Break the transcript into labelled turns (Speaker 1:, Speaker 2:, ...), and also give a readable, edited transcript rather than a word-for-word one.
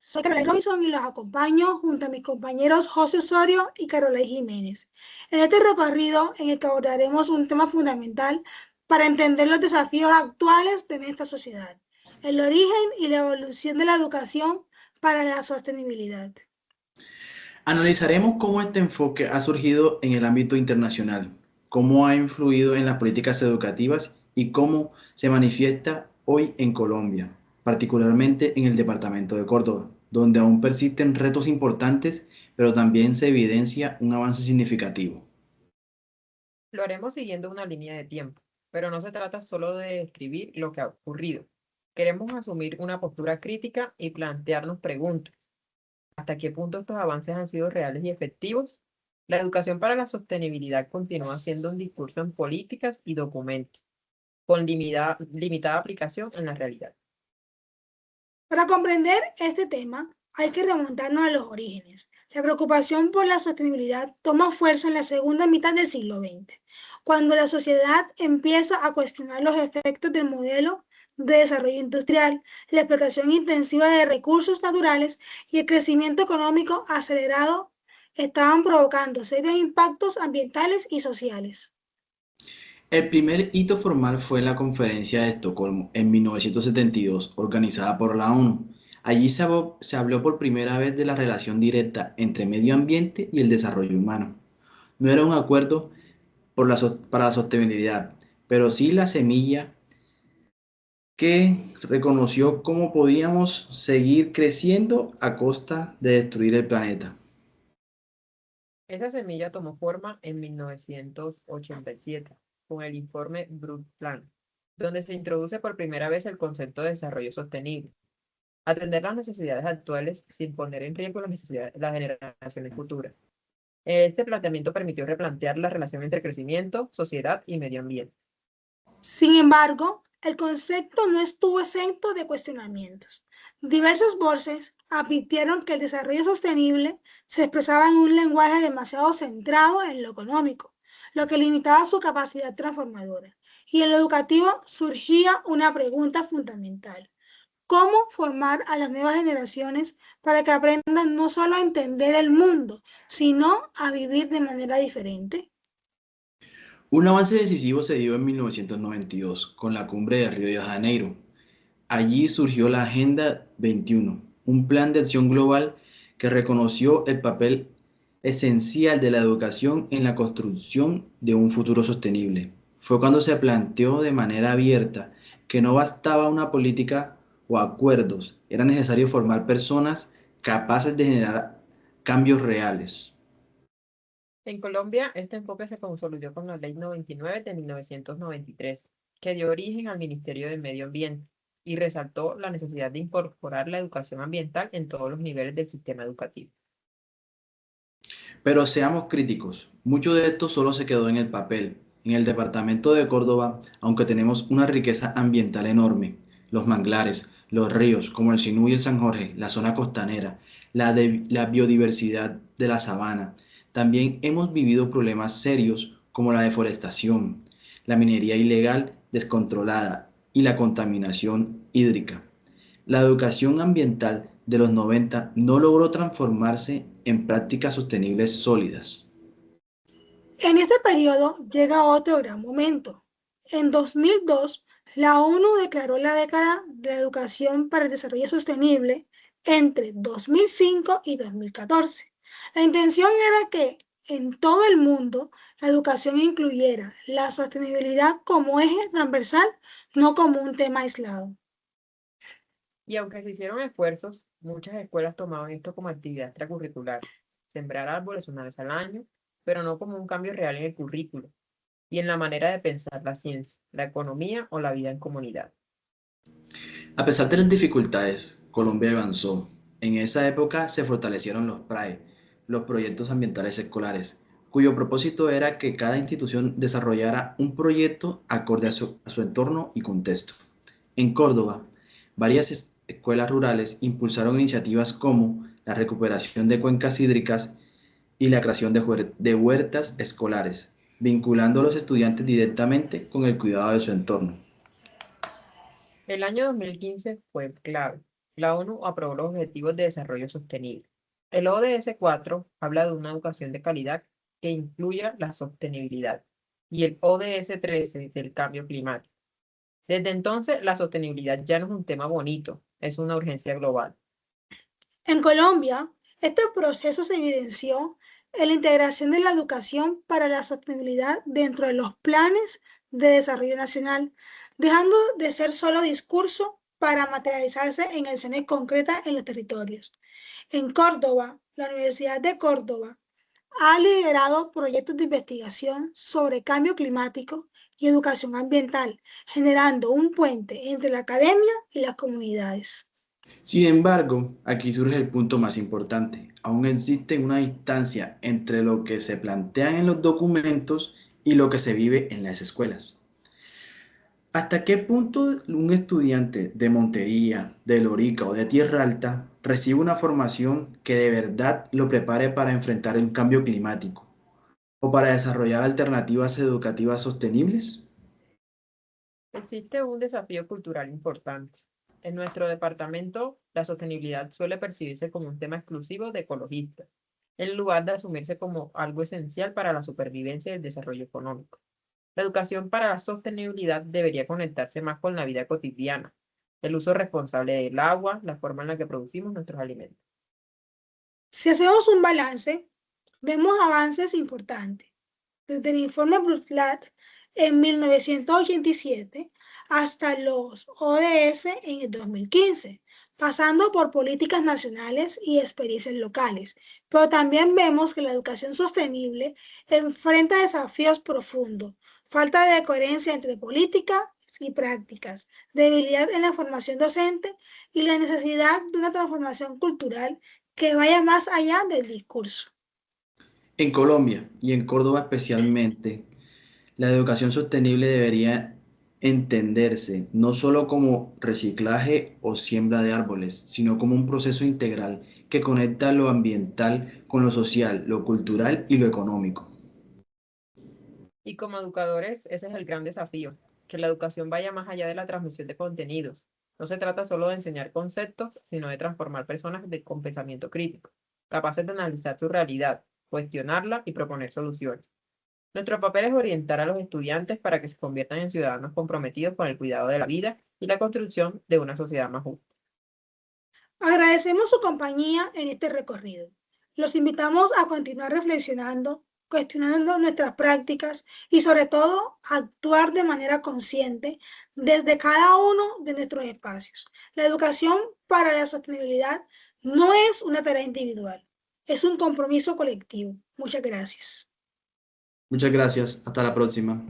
Speaker 1: Soy Carolina Robinson y los acompaño junto a mis compañeros José Osorio y Carolina Jiménez. En este recorrido en el que abordaremos un tema fundamental para entender los desafíos actuales de nuestra sociedad, el origen y la evolución de la educación para la sostenibilidad.
Speaker 2: Analizaremos cómo este enfoque ha surgido en el ámbito internacional, cómo ha influido en las políticas educativas y cómo se manifiesta hoy en Colombia, particularmente en el departamento de Córdoba, donde aún persisten retos importantes, pero también se evidencia un avance significativo.
Speaker 3: Lo haremos siguiendo una línea de tiempo, pero no se trata solo de describir lo que ha ocurrido. Queremos asumir una postura crítica y plantearnos preguntas. ¿Hasta qué punto estos avances han sido reales y efectivos? La educación para la sostenibilidad continúa siendo un discurso en políticas y documentos, con limitada aplicación en la realidad.
Speaker 1: Para comprender este tema, hay que remontarnos a los orígenes. La preocupación por la sostenibilidad toma fuerza en la segunda mitad del siglo XX, cuando la sociedad empieza a cuestionar los efectos del modelo de desarrollo industrial, la explotación intensiva de recursos naturales y el crecimiento económico acelerado estaban provocando serios impactos ambientales y sociales.
Speaker 2: El primer hito formal fue la Conferencia de Estocolmo en 1972, organizada por la ONU. Allí se habló por primera vez de la relación directa entre medio ambiente y el desarrollo humano. No era un acuerdo para la sostenibilidad, pero sí la semilla que reconoció cómo podíamos seguir creciendo a costa de destruir el planeta.
Speaker 3: Esa semilla tomó forma en 1987 con el informe Brundtland, donde se introduce por primera vez el concepto de desarrollo sostenible. Atender las necesidades actuales sin poner en riesgo las generaciones futuras. Este planteamiento permitió replantear la relación entre crecimiento, sociedad y medio ambiente.
Speaker 1: Sin embargo, el concepto no estuvo exento de cuestionamientos. Diversas voces advirtieron que el desarrollo sostenible se expresaba en un lenguaje demasiado centrado en lo económico, lo que limitaba su capacidad transformadora. Y en lo educativo surgía una pregunta fundamental: ¿cómo formar a las nuevas generaciones para que aprendan no solo a entender el mundo, sino a vivir de manera diferente?
Speaker 2: Un avance decisivo se dio en 1992 con la cumbre de Río de Janeiro. Allí surgió la Agenda 21, un plan de acción global que reconoció el papel esencial de la educación en la construcción de un futuro sostenible. Fue cuando se planteó de manera abierta que no bastaba una política o acuerdos, era necesario formar personas capaces de generar cambios reales.
Speaker 3: En Colombia, este enfoque se consolidó con la Ley 99 de 1993, que dio origen al Ministerio del Medio Ambiente y resaltó la necesidad de incorporar la educación ambiental en todos los niveles del sistema educativo.
Speaker 2: Pero seamos críticos, mucho de esto solo se quedó en el papel. En el departamento de Córdoba, aunque tenemos una riqueza ambiental enorme, los manglares, los ríos como el Sinú y el San Jorge, la zona costanera, la biodiversidad de la sabana, también hemos vivido problemas serios como la deforestación, la minería ilegal descontrolada y la contaminación hídrica. La educación ambiental de los 90 no logró transformarse en prácticas sostenibles sólidas.
Speaker 1: En este periodo llega otro gran momento. En 2002, la ONU declaró la década de la educación para el desarrollo sostenible entre 2005 y 2014. La intención era que en todo el mundo la educación incluyera la sostenibilidad como eje transversal, no como un tema aislado.
Speaker 3: Y aunque se hicieron esfuerzos, muchas escuelas tomaban esto como actividad extracurricular, sembrar árboles una vez al año, pero no como un cambio real en el currículo y en la manera de pensar la ciencia, la economía o la vida en comunidad.
Speaker 2: A pesar de las dificultades, Colombia avanzó. En esa época se fortalecieron los PRAE, los proyectos ambientales escolares, cuyo propósito era que cada institución desarrollara un proyecto acorde a su entorno y contexto. En Córdoba, varias escuelas rurales impulsaron iniciativas como la recuperación de cuencas hídricas y la creación de huertas escolares, vinculando a los estudiantes directamente con el cuidado de su entorno.
Speaker 3: El año 2015 fue clave. La ONU aprobó los Objetivos de Desarrollo Sostenible. El ODS 4 habla de una educación de calidad que incluya la sostenibilidad y el ODS 13 del cambio climático. Desde entonces, la sostenibilidad ya no es un tema bonito, es una urgencia global.
Speaker 1: En Colombia, este proceso se evidenció en la integración de la educación para la sostenibilidad dentro de los planes de desarrollo nacional, dejando de ser solo discurso para materializarse en acciones concretas en los territorios. En Córdoba, la Universidad de Córdoba ha liderado proyectos de investigación sobre cambio climático y educación ambiental, generando un puente entre la academia y las comunidades.
Speaker 2: Sin embargo, aquí surge el punto más importante. Aún existe una distancia entre lo que se plantea en los documentos y lo que se vive en las escuelas. ¿Hasta qué punto un estudiante de Montería, de Lorica o de Tierra Alta recibe una formación que de verdad lo prepare para enfrentar el cambio climático o para desarrollar alternativas educativas sostenibles?
Speaker 3: Existe un desafío cultural importante. En nuestro departamento, la sostenibilidad suele percibirse como un tema exclusivo de ecologistas, en lugar de asumirse como algo esencial para la supervivencia y el desarrollo económico. La educación para la sostenibilidad debería conectarse más con la vida cotidiana, el uso responsable del agua, la forma en la que producimos nuestros alimentos.
Speaker 1: Si hacemos un balance, vemos avances importantes, desde el informe Brundtland en 1987 hasta los ODS en el 2015, pasando por políticas nacionales y experiencias locales. Pero también vemos que la educación sostenible enfrenta desafíos profundos, falta de coherencia entre políticas y prácticas, debilidad en la formación docente y la necesidad de una transformación cultural que vaya más allá del discurso.
Speaker 2: En Colombia y en Córdoba especialmente, la educación sostenible debería entenderse no solo como reciclaje o siembra de árboles, sino como un proceso integral que conecta lo ambiental con lo social, lo cultural y lo económico.
Speaker 3: Y como educadores, ese es el gran desafío, que la educación vaya más allá de la transmisión de contenidos. No se trata solo de enseñar conceptos, sino de transformar personas con pensamiento crítico, capaces de analizar su realidad, cuestionarla y proponer soluciones. Nuestro papel es orientar a los estudiantes para que se conviertan en ciudadanos comprometidos con el cuidado de la vida y la construcción de una sociedad más justa.
Speaker 1: Agradecemos su compañía en este recorrido. Los invitamos a continuar reflexionando, cuestionando nuestras prácticas y sobre todo a actuar de manera consciente desde cada uno de nuestros espacios. La educación para la sostenibilidad no es una tarea individual, es un compromiso colectivo. Muchas gracias.
Speaker 2: Muchas gracias, hasta la próxima.